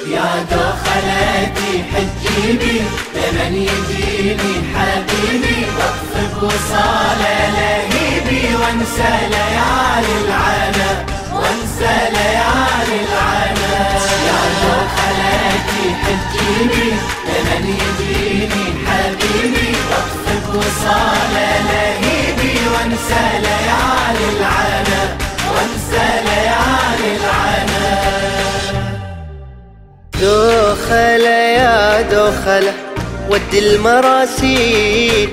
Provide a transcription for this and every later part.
يا دخلتي حجيبي لمن يجيني حبيبي، واطفب وصاله لهيبي وانسى ليالي العنا، وانسى ليالي العنا. يا دخلتي حجيبي لمن يجيني حبيبي، واطفب وصاله لهيبي وانسى ليالي العنا، وانسى ليالي العنا. دخلة يا دخلة ودي المراسيل،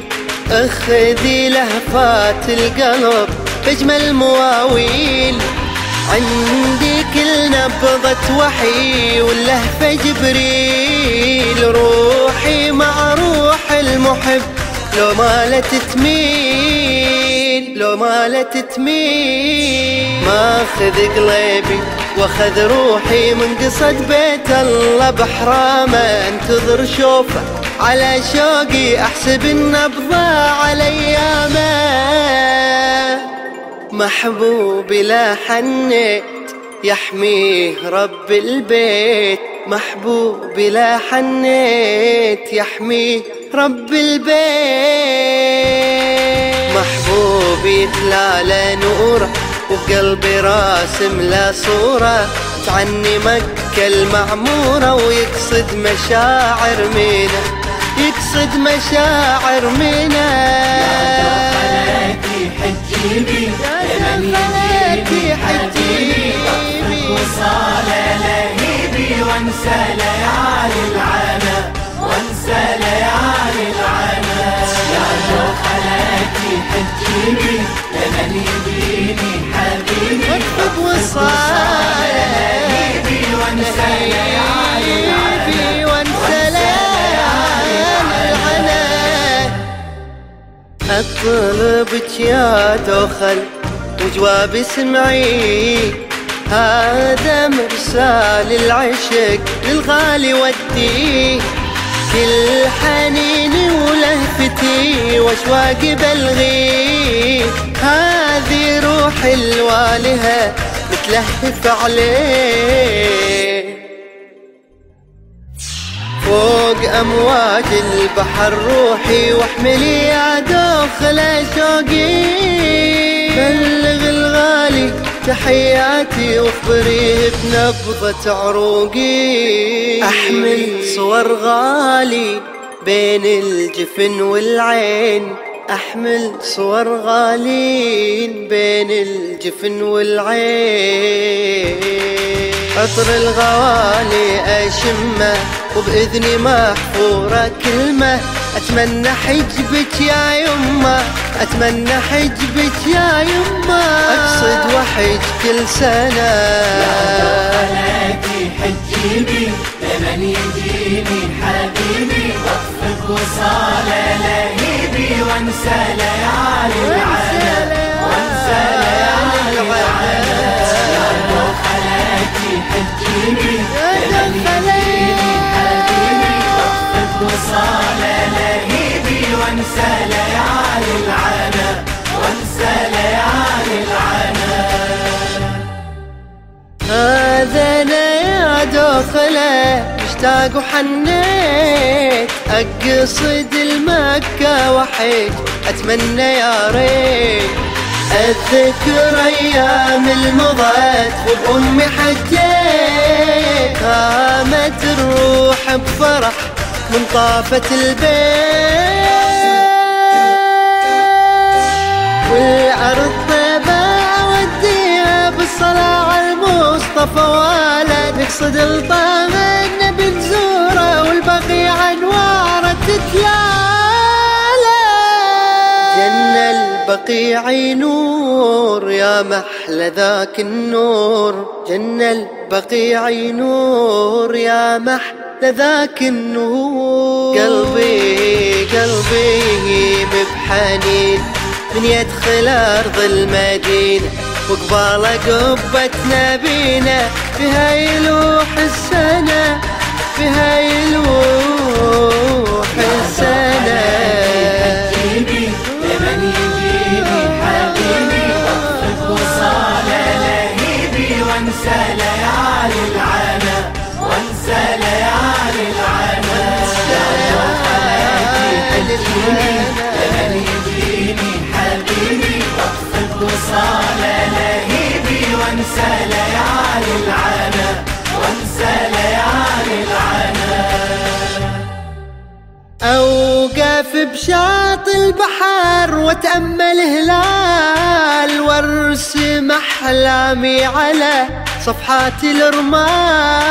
اخذي لهفات القلب بجمل مواويل، عندي كل نبضة وحي واللهفة جبريل، روحي مع روح المحب لو مالت تميل، لو مالت تميل. ماخذ قلبي واخذ روحي من قصد بيت الله بحرامه، انتظر شوفه على شوقي احسب النبضة على ايامه. محبوبي لا حنيت يحميه رب البيت، محبوبي لا حنيت يحميه رب البيت. محبوبي تلالى نوره وقلبي راسم له صورة، تعني مكة المعمورة ويقصد مشاعر مينا، يقصد مشاعر مينا. يا دخلتي حجيبي لمن يجيني حبيبي، واطفب وصاله لهيبي وانسى ليالي العنا، وانسى ليالي العنا. يا دخلتي حجيبي لمن يجيني حبيبي، واطفب وصاله لهيبي وانسى ليالي العنا، وانسى ليالي العنا. اطلبك يا دخل وجوابي سمعي، هذا مرسال العشق للغالي ودي، كل حنيني ولهفتي واشواقي بلغي، هذه روح الوالهة متلهف عليه. فوق أمواج البحر روحي واحملي يا دخلة شوقي، بلغ الغالي تحياتي واخبريه بنبضة عروقي. أحمل صور غالي بين الجفن والعين، أحمل صور غالين بين الجفن والعين. عطر الغوالي أشمه وبإذني محفورة كلمة، أتمنى حجبك يا يمه، أتمنى حجبك يا يمه، أقصد وحج كل سنة. يا دخلتي حجيبي لمن يجيني حبيبي، واطفب وصاله لهيبي وانسى ليالي العنا، وانسى ليالي العنا. يا دخلتي حجيبي لمن يجيني حبيبي، واطفب وصاله لهيبي وانسى ليالي العنا، وانسى ليالي العنا. هذا أنا يا دخلة مشتاق وحنيت، أقصد المكة وحيج أتمنى يا ريت، أتذكر أيام المضت وبأمي حجيت، قامت الروح بفرح من طافة البيت، والعرض طيبة أوديها بالصلاة على المصطفى والد، نقصد الطعم النبي نزوره والبقيع أنواره تتلالى، جنة البقيع نور يا محلى ذاك النور، جنة البقيع نور يا محلى ذاك النور. قلبي قلبي بحنين من يدخل أرض المدينة، وقباله قبة نبينا فيها يلوح السنة، فيها يلوح السنة. حجيبي لمن يجيني حبيبي، واطفب وصاله لهيبي وانسى ليالي العنا، وانسى بشاطئ البحر واتأمل هلال، وارسم أحلامي على صفحات الرمال،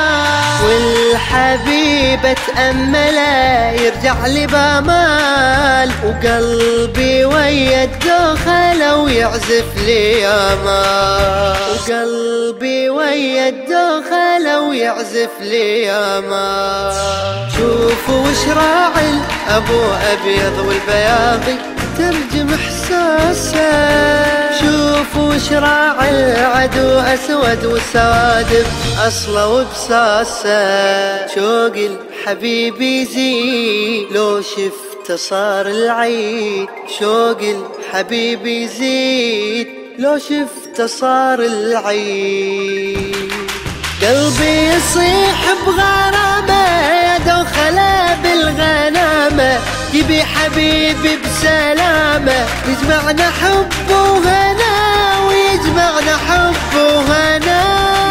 والحبيب اتأمله يرجع لي بامال، وقلبي ويا الدوخة لو يعزف لي امال، وقلبي ويا الدوخة لو يعزف لي امال. شوفوا وش راعي الابو ابيض والبياضي ترجم احساسه، شوفوا وش راعي العدو اسود والسواد باصله وبساسه. شوق الحبيب يزيد لو شفته صار العيد، شوق الحبيب يزيد لو شفته صار العيد. قلبي يصيح بغرامه يا دوخله بالغنامه، يبي حبيبي بسلامه يجمعنا حب وهنا، ويجمعنا حب وهنا.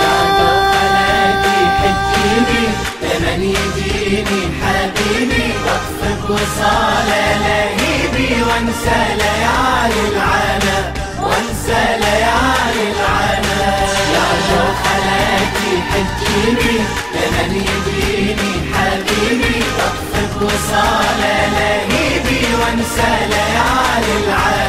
يا دوخلاتي حجيني لمن يجيني حبيبي، واطفق وصاله لهيبي، وانسى ليالي العنا، وانسى ليالي العنا. يا دوخلاتي حجيني لمن يجيني حبيبي، واطفق وصاله لهيبي، وانسى ليالي العنا.